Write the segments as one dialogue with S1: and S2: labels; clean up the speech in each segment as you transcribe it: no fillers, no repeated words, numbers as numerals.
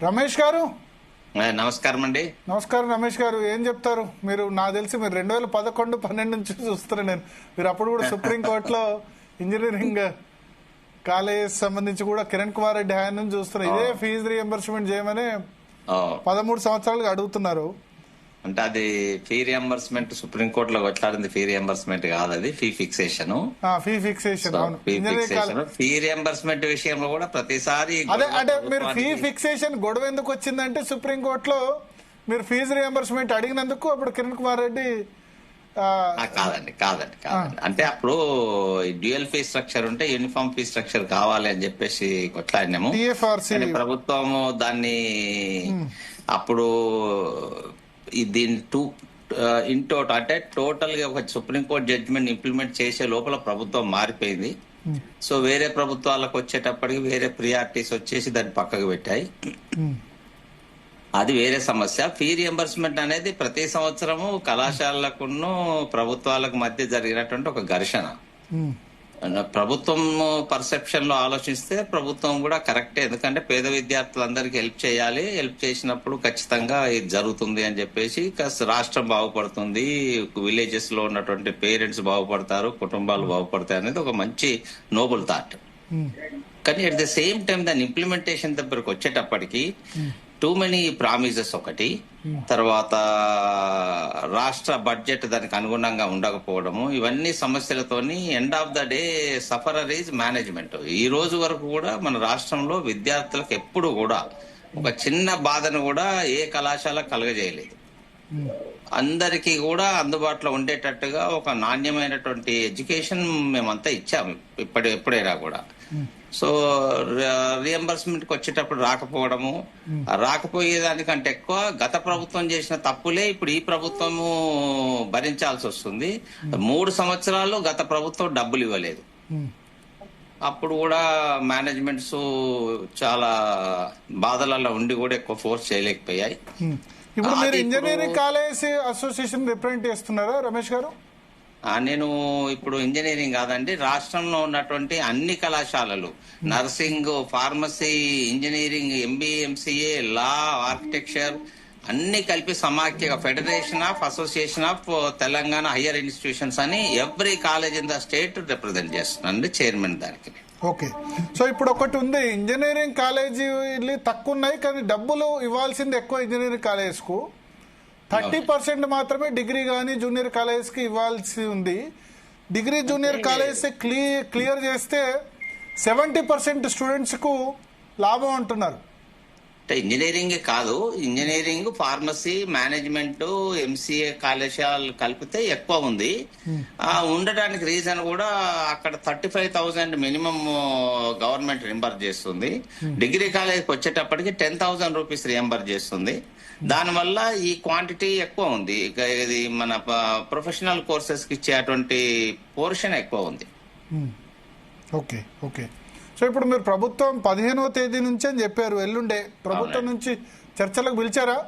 S1: రమేష్ గారు
S2: నమస్కారం అండి.
S1: నమస్కారం రమేష్ గారు, ఏం చెప్తారు మీరు? నాకు తెలిసి మీరు 2011-12 నుంచి చూస్తున్నారు నేను. మీరు అప్పుడు కూడా సుప్రీంకోర్టులో ఇంజనీరింగ్ కాలేజ్ సంబంధించి కూడా కిరణ్ కుమార్ రెడ్డి హయాన్ నుంచి చూస్తున్నారు. ఇదే ఫీజు రీఎంబర్స్మెంట్ చేయమని 13 సంవత్సరాలుగా అడుగుతున్నారు.
S2: అంటే అది ఫీ రియంబర్స్మెంట్ సుప్రీంకోర్టులో కొట్లాడింది. ఫీ రియంబర్స్మెంట్ కాదు, అది ఫీ ఫిక్సేషన్. ఫీ రియంబర్స్మెంట్ విషయంలో కూడా ప్రతిసారి
S1: అదే అంటే మీరు ఫీ ఫిక్సేషన్ గొడవ ఎందుకు వచ్చిందంటే సుప్రీంకోర్టులో మీరు ఫీజు రియంబర్స్మెంట్ అడిగినందుకు అప్పుడు కిరణ్ కుమార్ రెడ్డి
S2: కాదండి అంటే అప్పుడు డ్యూయల్ ఫీ స్ట్రక్చర్ ఉంటే యూనిఫామ్ ఫీ స్ట్రక్చర్ కావాలి అని చెప్పేసి కొట్లాడినాము. ప్రభుత్వము దాన్ని అప్పుడు దీని అంటే టోటల్ గా ఒక సుప్రీంకోర్టు జడ్జిమెంట్ ఇంప్లిమెంట్ చేసే లోపల ప్రభుత్వం మారిపోయింది. సో వేరే ప్రభుత్వాలకు వచ్చేటప్పటికి వేరే ప్రియారిటీస్ వచ్చేసి దాన్ని పక్కకు పెట్టాయి. అది వేరే సమస్య. ఫీ రియంబర్స్మెంట్ అనేది ప్రతి సంవత్సరము కళాశాలకును ప్రభుత్వాలకు మధ్య జరిగినటువంటి ఒక ఘర్షణ. ప్రభుత్వం పర్సెప్షన్ లో ఆలోచిస్తే ప్రభుత్వం కూడా కరెక్టే, ఎందుకంటే పేద విద్యార్థులందరికీ హెల్ప్ చేయాలి. హెల్ప్ చేసినప్పుడు ఖచ్చితంగా ఇది జరుగుతుంది అని చెప్పేసి రాష్ట్రం బాగుపడుతుంది, విలేజెస్ లో ఉన్నటువంటి పేరెంట్స్ బాగుపడతారు, కుటుంబాలు బాగుపడతాయి అనేది ఒక మంచి నోబుల్ థాట్. కానీ అట్ ద సేమ్ టైం దాని ఇంప్లిమెంటేషన్ దగ్గరకు వచ్చేటప్పటికి టూ మెనీ ప్రామిసెస్ ఒకటి, తర్వాత రాష్ట్ర బడ్జెట్ దానికి అనుగుణంగా ఉండకపోవడము, ఇవన్నీ సమస్యలతోని end of the day sufferer is management. ఈ రోజు వరకు కూడా మన రాష్ట్రంలో విద్యార్థులకు ఎప్పుడు కూడా ఒక చిన్న బాధను కూడా ఏ కళాశాల కలగజేయలేదు. అందరికీ కూడా అందుబాటులో ఉండేటట్టుగా ఒక నాణ్యమైనటువంటి ఎడ్యుకేషన్ మేమంతా ఇచ్చాము ఎప్పుడైనా కూడా. సో రియంబర్స్మెంట్ కి వచ్చేటప్పుడు రాకపోయేదానికంటే ఎక్కువ గత ప్రభుత్వం చేసిన తప్పులే ఇప్పుడు ఈ ప్రభుత్వము భరించాల్సి వస్తుంది. 3 సంవత్సరాలు గత ప్రభుత్వం డబ్బులు ఇవ్వలేదు. అప్పుడు కూడా మేనేజ్మెంట్స్ చాలా బాధలలో ఉండి కూడా ఎక్కువ ఫోర్స్ చేయలేకపోయాయి.
S1: ఇప్పుడు మీరు ఇంజనీరింగ్ కాలేజ్ అసోసియేషన్ రిప్రజెంట్ చేస్తున్నారా రమేష్ గారు?
S2: నేను ఇప్పుడు ఇంజనీరింగ్ కాదండి, రాష్ట్రంలో ఉన్నటువంటి అన్ని కళాశాలలు, nursing, pharmacy, engineering, MBA, MCA, law, architecture అన్ని కలిపి సమాఖ్య federation of association of Telangana higher institutions అని every college in the state represent చేస్తున్నాను, చైర్మన్ దానికి.
S1: ఓకే, సో ఇప్పుడు ఒకటి ఉంది, ఇంజనీరింగ్ కాలేజీలు తక్కువ ఉన్నాయి కానీ డబ్బులు ఇవ్వాల్సింది ఎక్కువ ఇంజనీరింగ్ కాలేజ్ కు. 30% మాత్రమే డిగ్రీ కానీ జూనియర్ కాలేజ్ కి ఇవ్వాల్సి ఉంది. డిగ్రీ జూనియర్ కాలేజ్ క్లియర్ చేస్తే 70% స్టూడెంట్స్ కు లాభం అంటున్నారు.
S2: ఇంజనీరింగ్ కాదు, ఇంజనీరింగ్, ఫార్మసీ, మేనేజ్మెంట్, ఎంసీఏ కళాశాలలు కలిపితే ఎక్కువ ఉంది. ఉండడానికి రీజన్ కూడా అక్కడ 35,000 మినిమం గవర్నమెంట్ రింబర్ చేస్తుంది. డిగ్రీ కాలేజ్కి వచ్చేటప్పటికి 10,000 రూపీస్ రియంబర్ చేస్తుంది. దానివల్ల ఈ క్వాంటిటీ ఎక్కువ ఉంది. ఇది మన ప్రొఫెషనల్ కోర్సెస్ కి ఇచ్చేటువంటి పోర్షన్ ఎక్కువ ఉంది.
S1: ఓకే ఓకే, సో ఇప్పుడు మీరు ప్రభుత్వం 15వ తేదీ నుంచి అని చెప్పారు, ఎల్లుండే ప్రభుత్వం నుంచి చర్చలకు పిలిచారా?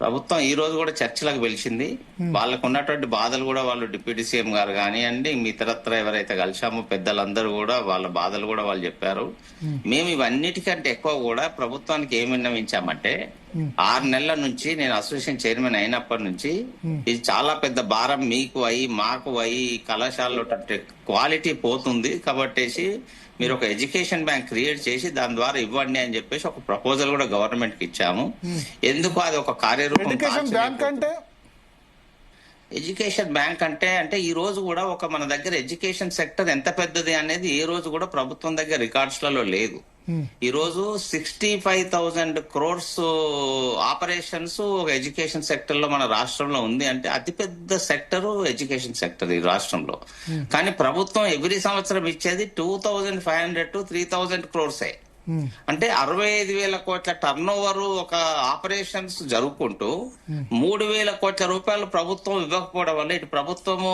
S2: ప్రభుత్వం ఈ రోజు కూడా చర్చలకు పిలిచింది. వాళ్ళకు ఉన్నటువంటి బాధలు కూడా వాళ్ళు డిప్యూటీ సీఎం గారు కానివ్వండి, ఇతరత్ర ఎవరైతే కలిసామో పెద్దలందరూ కూడా వాళ్ళ బాధలు కూడా వాళ్ళు చెప్పారు. మేము ఇవన్నిటికంటే ఎక్కువ కూడా ప్రభుత్వానికి ఏమి విన్నవించామంటే, 6 నెలల నుంచి నేను అసోసియేషన్ చైర్మన్ అయినప్పటి నుంచి ఇది చాలా పెద్ద భారం మీకు అయ్యి మాకు అయ్యి కళాశాలలో క్వాలిటీ పోతుంది కాబట్టి మీరు ఒక ఎడ్యుకేషన్ బ్యాంక్ క్రియేట్ చేసి దాని ద్వారా ఇవ్వండి అని చెప్పేసి ఒక ప్రపోజల్ కూడా గవర్నమెంట్ కి ఇచ్చాము. ఎందుకు అది ఒక కార్యరూపం. ఎడ్యుకేషన్ బ్యాంక్ అంటే ఈ రోజు కూడా ఒక మన దగ్గర ఎడ్యుకేషన్ సెక్టర్ ఎంత పెద్దది అనేది ఏ రోజు కూడా ప్రభుత్వం దగ్గర రికార్డ్స్ లలో లేదు. ఈ రోజు 65,000 crores ఆపరేషన్స్ ఒక ఎడ్యుకేషన్ సెక్టర్ లో మన రాష్ట్రంలో ఉంది. అంటే అతిపెద్ద సెక్టర్ ఎడ్యుకేషన్ సెక్టర్ ఈ రాష్ట్రంలో. కానీ ప్రభుత్వం ఎవ్రీ సంవత్సరం ఇచ్చేది 2,500 to 3,000 crores. అంటే 65,000 కోట్ల టర్న్ ఓవర్ ఒక ఆపరేషన్స్ జరుపుకుంటూ 3,000 కోట్ల రూపాయలు ప్రభుత్వం ఇవ్వకపోవడం వల్ల ఇటు ప్రభుత్వము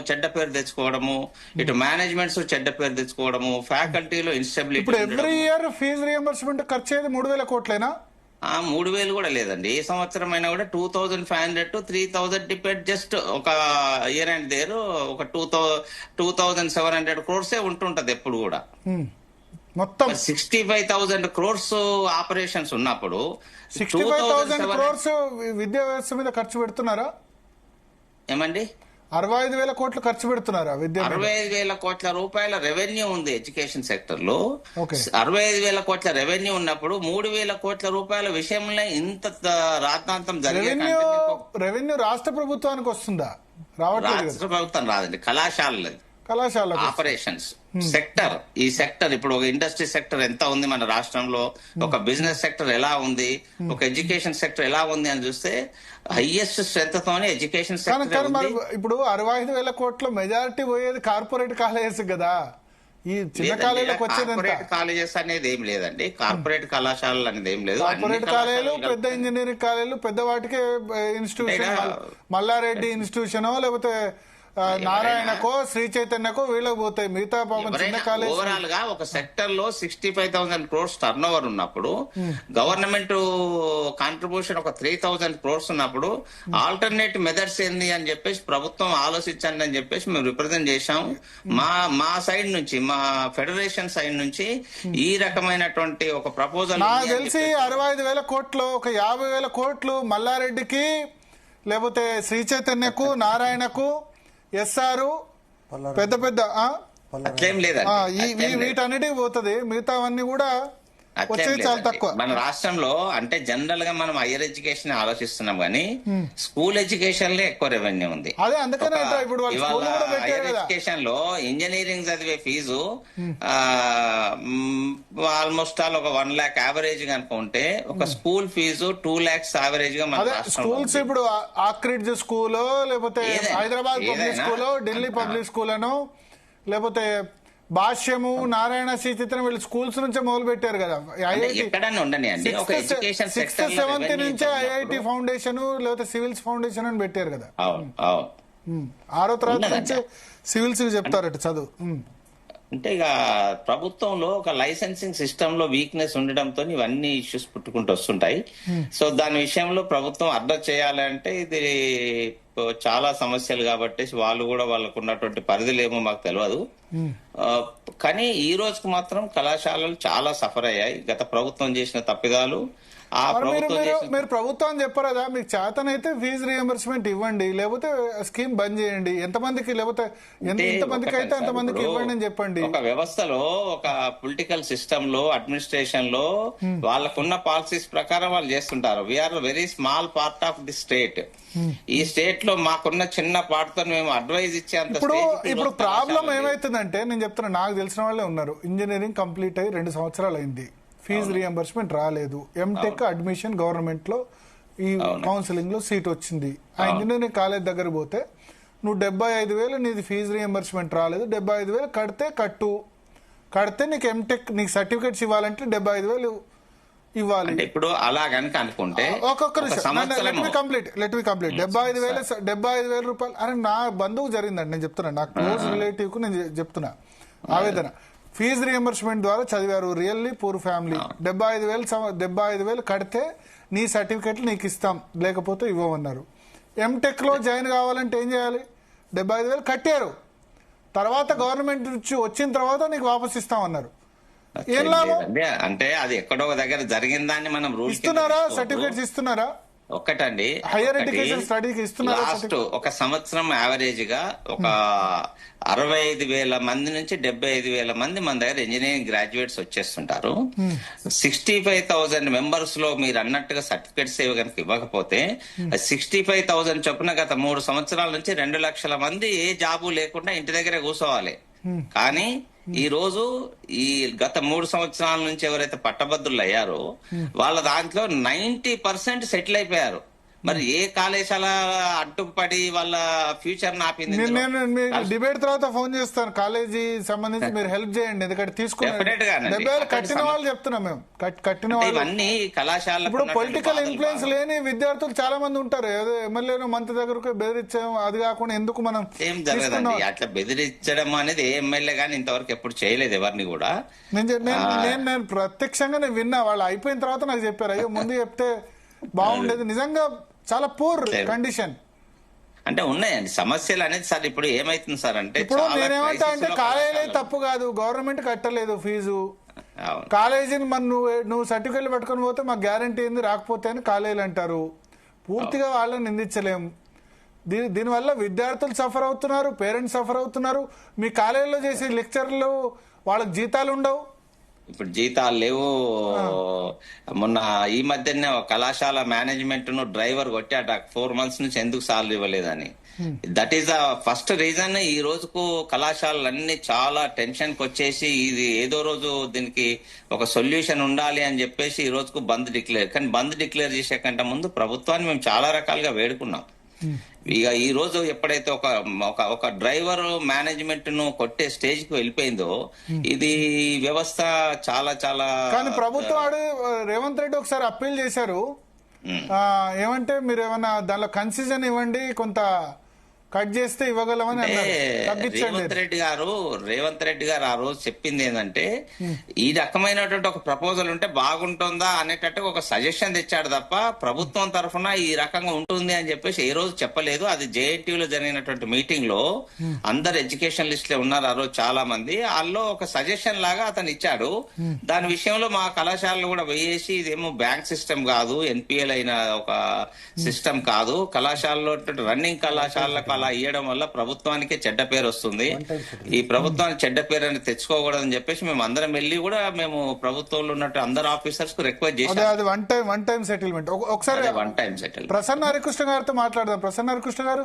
S2: చెడ్డ పేరు తెచ్చుకోవడము, ఇటు మేనేజ్మెంట్స్ చెడ్డ పేరు తెచ్చుకోవడము, ఫ్యాకల్టీలో ఇన్స్టెబిలిటీ.
S1: ఇప్పుడు ఎవ్రీ ఇయర్ ఫీజు రియంబర్స్మెంట్ ఖర్చు అయ్యేది 3,000 కోట్లేనా?
S2: 3,000 కూడా లేదండి. ఏ సంవత్సరం అయినా కూడా 2,500 to 3,000 డిపెండ్. జస్ట్ ఒక ఇయర్ అండ్ దేర్ ఒక 2,700 crores ఉంటుంటది ఎప్పుడు కూడా.
S1: మొత్తం
S2: 65,000 crores ఆపరేషన్స్ ఉన్నప్పుడు
S1: 65,000 crores విద్యా వ్యవస్థ మీద ఖర్చు పెడుతున్నారా?
S2: ఏమండి
S1: 65,000 కోట్లు ఖర్చు పెడుతున్నారా విద్య?
S2: 65,000 కోట్ల రూపాయల రెవెన్యూ ఉంది ఎడ్యుకేషన్ సెక్టర్ లో.
S1: ఓకే.
S2: 65,000 కోట్ల రెవెన్యూ ఉన్నప్పుడు 3,000 కోట్ల రూపాయల విషయంలో ఇంత రాద్ధాంతం జరిగే
S1: రెవెన్యూ రాష్ట్ర ప్రభుత్వానికి వస్తుందా? రావట్లేదు.
S2: రాష్ట్ర ప్రభుత్వం రాదండి, కళాశాలది
S1: కళాశాల
S2: ఆపరేషన్స్ సెక్టర్. ఈ సెక్టర్ ఇప్పుడు ఒక ఇండస్ట్రీ సెక్టర్ ఎంత ఉంది మన రాష్ట్రంలో, ఒక బిజినెస్ సెక్టర్ ఎలా ఉంది, ఒక ఎడ్యుకేషన్ సెక్టర్ ఎలా ఉంది అని చూస్తే హైయెస్ట్ స్ట్రెంత్ తోనే ఎడ్యుకేషన్ సెక్టర్.
S1: ఇప్పుడు 65,000 కోట్ల మెజారిటీ పోయేది కార్పొరేట్ కాలేజెస్ కదా. ఈ చిన్న కాలేజీలకు వచ్చేది
S2: కార్పొరేట్ కాలేజెస్ అనేది ఏం లేదండి, కార్పొరేట్ కళాశాలలు అనేది ఏం లేదు.
S1: కార్పొరేట్ కాలేజీలు, పెద్ద ఇంజనీరింగ్ కాలేజీలు, పెద్ద వాటికే ఇన్స్టిట్యూషన్, మల్లారెడ్డి ఇన్స్టిట్యూషన్ లేకపోతే నారాయణకో శ్రీ చైతన్యకో వీళ్ళకి పోతాయి. మిగతా పాపం చిన్న కాలేజ్.
S2: ఓవరాల్ గా ఒక సెక్టర్ లో 65,000 crores టర్న్ ఓవర్ ఉన్నప్పుడు, గవర్నమెంట్ కాంట్రిబ్యూషన్ ఒక 3,000 crores ఉన్నప్పుడు ఆల్టర్నేట్ మెథడ్స్ ఏంది అని చెప్పేసి ప్రభుత్వం ఆలోచించండి అని చెప్పేసి మేము రిప్రజెంట్ చేశాం. మా సైడ్ నుంచి, మా ఫెడరేషన్ సైడ్ నుంచి ఈ రకమైనటువంటి ఒక ప్రపోజల్.
S1: నాకు తెలిసి 65,000 కోట్లు ఒక 50,000 కోట్లు మల్లారెడ్డికి లేకపోతే శ్రీ చైతన్యకు, నారాయణకు, ఎస్ఆర్ పెద్ద పెద్ద
S2: అట్లేం లేదండి,
S1: వీటన్నిటికి పోతుంది. మిగతావన్నీ కూడా వచ్చేది చాలా తక్కువ.
S2: మన రాష్ట్రంలో అంటే జనరల్ గా మనం హైయర్ ఎడ్యుకేషన్ ఆలోచిస్తున్నాం కానీ స్కూల్ ఎడ్యుకేషన్ లో ఎక్కువ రెవెన్యూ ఉంది.
S1: అదే అందుకనే ఇప్పుడు
S2: హైయర్ ఎడ్యుకేషన్ లో ఇంజనీరింగ్ చదివే ఫీజు ఆల్మోస్ట్ ఆల్ ఒక 1 lakh యావరేజ్ గా అనుకుంటే ఒక స్కూల్ ఫీజు 2 lakhs యావరేజ్ గా మన
S1: స్కూల్స్. ఇప్పుడు ఆక్రిడ్జ్ స్కూల్, లేకపోతే Hyderabad public school, Delhi public school అను, లేకపోతే భాష్యము, నారాయణ, శ్రీ చిత్రం వీళ్ళు స్కూల్స్ నుంచే మొదలు పెట్టారు కదా. సిక్స్త్ సెవెంత్ నుంచే ఐఐటి ఫౌండేషన్ లేకపోతే సివిల్స్ ఫౌండేషన్ అని పెట్టారు కదా. 6వ తరగతి నుంచి సివిల్స్ చెప్తారట చదువు.
S2: అంటే ఇక ప్రభుత్వంలో ఒక లైసెన్సింగ్ సిస్టమ్ లో వీక్నెస్ ఉండడంతో ఇవన్నీ ఇష్యూస్ పుట్టుకుంటూ వస్తుంటాయి. సో దాని విషయంలో ప్రభుత్వం అర్థం చేయాలంటే ఇది చాలా సమస్యలు కాబట్టి వాళ్ళు కూడా వాళ్ళకు ఉన్నటువంటి పరిధులు ఏమో మాకు తెలియదు. కానీ ఈ రోజుకు మాత్రం కళాశాలలు చాలా సఫర్ అయ్యాయి గత ప్రభుత్వం చేసిన తప్పిదాలు.
S1: మీరు ప్రభుత్వం చెప్పరాదా? మీకు చేతనైతే ఫీజు రియంబర్స్మెంట్ ఇవ్వండి, లేకపోతే స్కీమ్ బంద్ చేయండి. ఎంతమందికి, లేకపోతే ఎంతమందికి అయితే అంతమందికి ఇవ్వండి అని చెప్పండి.
S2: ఒక వ్యవస్థలో, ఒక పొలిటికల్ సిస్టమ్ లో, అడ్మినిస్ట్రేషన్ లో వాళ్ళకున్న పాలసీస్ ప్రకారం వాళ్ళు చేస్తుంటారు. We are very small part of the state. ఈ స్టేట్ లో మాకున్న చిన్న పార్ట్ తో మేము అడ్వైజ్ ఇచ్చేంత.
S1: ఇప్పుడు ప్రాబ్లం ఏమైతుందంటే, నేను చెప్తున్నా, నాకు తెలిసిన వాళ్ళే ఉన్నారు. ఇంజనీరింగ్ కంప్లీట్ అయ్యి 2 సంవత్సరాలు అయింది, ఫీజు రియంబర్స్మెంట్ రాలేదు. ఎంటెక్ అడ్మిషన్ గవర్నమెంట్ లో ఈ కౌన్సిలింగ్ లో సీట్ వచ్చింది. ఆ ఇంజనీరింగ్ కాలేజ్ దగ్గర పోతే నువ్వు 75,000 నీది ఫీజు రియంబర్స్మెంట్ రాలేదు, 75,000 కడితే నీకు ఎంటెక్ నీకు సర్టిఫికేట్స్ ఇవ్వాలంటే 75,000 ఇవ్వాలి.
S2: ఇప్పుడు అలా కనుక అనుకుంటే
S1: లెట్ మీ కంప్లీట్ 75,000 రూపాయలు. అరే నా బంధువు జరిగిందండి, నేను చెప్తున్నా, నా క్లోజ్ రిలేటివ్ కు నేను చెప్తున్నా ఆవేదన. ఫీజు రియంబర్స్మెంట్ ద్వారా చదివారు, రియల్లీ పూర్ ఫ్యామిలీ. 75,000 కడితే నీ సర్టిఫికెట్లు నీకు ఇస్తాం, లేకపోతే ఇవ్వమన్నారు. ఎంటెక్ లో జాయిన్ కావాలంటే ఏం చేయాలి? 75,000 కట్టారు, తర్వాత గవర్నమెంట్ నుంచి వచ్చిన తర్వాత నీకు వాపస్ ఇస్తామన్నారు. ఏం లాభం?
S2: అంటే అది ఎక్కడో దగ్గర జరిగిన దాన్ని మనం
S1: ఇస్తున్నారా? సర్టిఫికేట్స్ ఇస్తున్నారా?
S2: ఒక్కటండి,
S1: హైయర్ ఎడ్యుకేషన్ స్టడీకి ఇస్తున్నారు.
S2: లాస్ట్ ఒక సంవత్సరం యావరేజ్ గా ఒక 65,000 మంది నుంచి 75,000 మంది మన దగ్గర ఇంజనీరింగ్ గ్రాడ్యుయేట్స్ వచ్చేస్తుంటారు. 65,000 మెంబర్స్ లో మీరు అన్నట్టుగా సర్టిఫికేట్స్ ఏవి కనుక ఇవ్వకపోతే 65,000 చొప్పున గత 3 సంవత్సరాల నుంచి 2 లక్షల మంది ఏ జాబు లేకుండా ఇంటి దగ్గరే కూర్చోవాలి. కానీ ఈ రోజు ఈ గత 3 సంవత్సరాల నుంచి ఎవరైతే పట్టభద్రులు అయ్యారో వాళ్ళ దాంట్లో 90% సెటిల్ అయిపోయారు. మరి ఏ కళాశాల అడ్డుపడి వాళ్ళ ఫ్యూచర్ నాపింది?
S1: నేను డిబేట్ తర్వాత ఫోన్ చేస్తాను, కాలేజీ సంబంధించి మీరు హెల్ప్ చేయండి. ఎందుకంటే కట్టిన వాళ్ళు చెప్తున్నాం మేము, కట్టిన వాళ్ళు.
S2: ఇవన్నీ కళాశాల.
S1: ఇప్పుడు పొలిటికల్ ఇన్ఫ్లుయెన్స్ లేని విద్యార్థులు చాలా మంది ఉంటారు. ఏదో ఎమ్మెల్యేను మంత్రి దగ్గరకు బెదిరించాము, అది కాకుండా ఎందుకు మనం
S2: ఏం జరగదండి అట్లా బెదిరించడం అనేది. ఏ ఎమ్మెల్యే గానీ ఇంతవరకు ఎప్పుడు చేయలేదు ఎవరిని కూడా.
S1: నేను ప్రత్యక్షంగా నేను విన్నా, వాళ్ళు అయిపోయిన తర్వాత నాకు చెప్పారు, అయ్యో ముందు చెప్తే బాగుండేది. నిజంగా చాలా పూర్ కండిషన్.
S2: అంటే ఉన్నాయండి సమస్యలు అనేది. సార్ ఇప్పుడు ఏమైతుంది సార్ అంటే,
S1: ఇప్పుడు నేనేమంటా అంటే కాలేజీ తప్పు కాదు, గవర్నమెంట్ కట్టలేదు ఫీజు,
S2: అవును.
S1: కాలేజీని మరి నువ్వు సర్టిఫికెట్లు పట్టుకొని పోతే మాకు గ్యారంటీ ఏంది రాకపోతే అని కాలేజీలు అంటారు. పూర్తిగా వాళ్ళని నిందించలేం. దీనివల్ల విద్యార్థులు సఫర్ అవుతున్నారు, పేరెంట్స్ సఫర్ అవుతున్నారు. మీ కాలేజీలో చేసే లెక్చర్లు వాళ్ళకి జీతాలు ఉండవు.
S2: ఇప్పుడు జీతాలు లేవు. మొన్న ఈ మధ్యనే ఒక కళాశాల మేనేజ్మెంట్ ను డ్రైవర్ కొట్టాట 4 months నుంచి ఎందుకు సాలరీ ఇవ్వలేదని. That is the first reason. ఈ రోజుకు కళాశాలలన్నీ చాలా టెన్షన్ కి వచ్చేసి ఇది ఏదో రోజు దీనికి ఒక సొల్యూషన్ ఉండాలి అని చెప్పేసి ఈ రోజుకు బంద్ డిక్లేర్. కానీ బంద్ డిక్లేర్ చేసే కంటే ముందు ప్రభుత్వాన్ని మేము చాలా రకాలుగా వేడుకున్నాం. ఇక ఈ రోజు ఎప్పుడైతే ఒక డ్రైవర్ మేనేజ్మెంట్ ను కొట్టే స్టేజ్ కి వెళ్ళిపోయిందో ఇది వ్యవస్థ చాలా చాలా.
S1: కానీ ప్రభుత్వం రేవంత్ రెడ్డి ఒకసారి అప్పీల్ చేశారు. ఏమంటే మీరు ఏమన్నా దానిలో కన్సెషన్ ఇవ్వండి, కొంత కట్ చేస్తే ఇవ్వగలమని
S2: రేవంత్ రెడ్డి గారు ఆ రోజు చెప్పింది ఏంటంటే ఈ రకమైనటువంటి ఒక ప్రపోజల్ ఉంటే బాగుంటుందా అనేటట్టు ఒక సజెషన్ తెచ్చాడు తప్ప ప్రభుత్వం తరఫున ఈ రకంగా ఉంటుంది అని చెప్పేసి ఏ రోజు చెప్పలేదు. అది జేఎన్టీయూలో జరిగినటువంటి మీటింగ్ లో అందరు ఎడ్యుకేషన్ లిస్ట్ లో ఉన్నారు ఆ రోజు చాలా మంది. వాళ్ళు ఒక సజెషన్ లాగా అతను ఇచ్చాడు. దాని విషయంలో మా కళాశాలలు కూడా వేయేసి ఇదేమో బ్యాంక్ సిస్టమ్ కాదు, ఎన్పిఎల్ అయిన ఒక సిస్టమ్ కాదు, కళాశాలలో రన్నింగ్ కళాశాలకు అలా ఇవ్వడం వల్ల ప్రభుత్వానికే చెడ్డ పేరు వస్తుంది. ఈ ప్రభుత్వానికి చెడ్డ పేరు అని తెచ్చుకోకూడదని చెప్పేసి మేము అందరం వెళ్ళి కూడా మేము ప్రభుత్వంలో ఉన్నట్టు అందరు ఆఫీసర్స్ కు రిక్వెస్ట్ చేసాం.
S1: One time settlement. ఒకసారి
S2: one time settle.
S1: Prasanna Harikrishna గారితో మాట్లాడదాం. ప్రసన్న హరికృష్ణ గారు,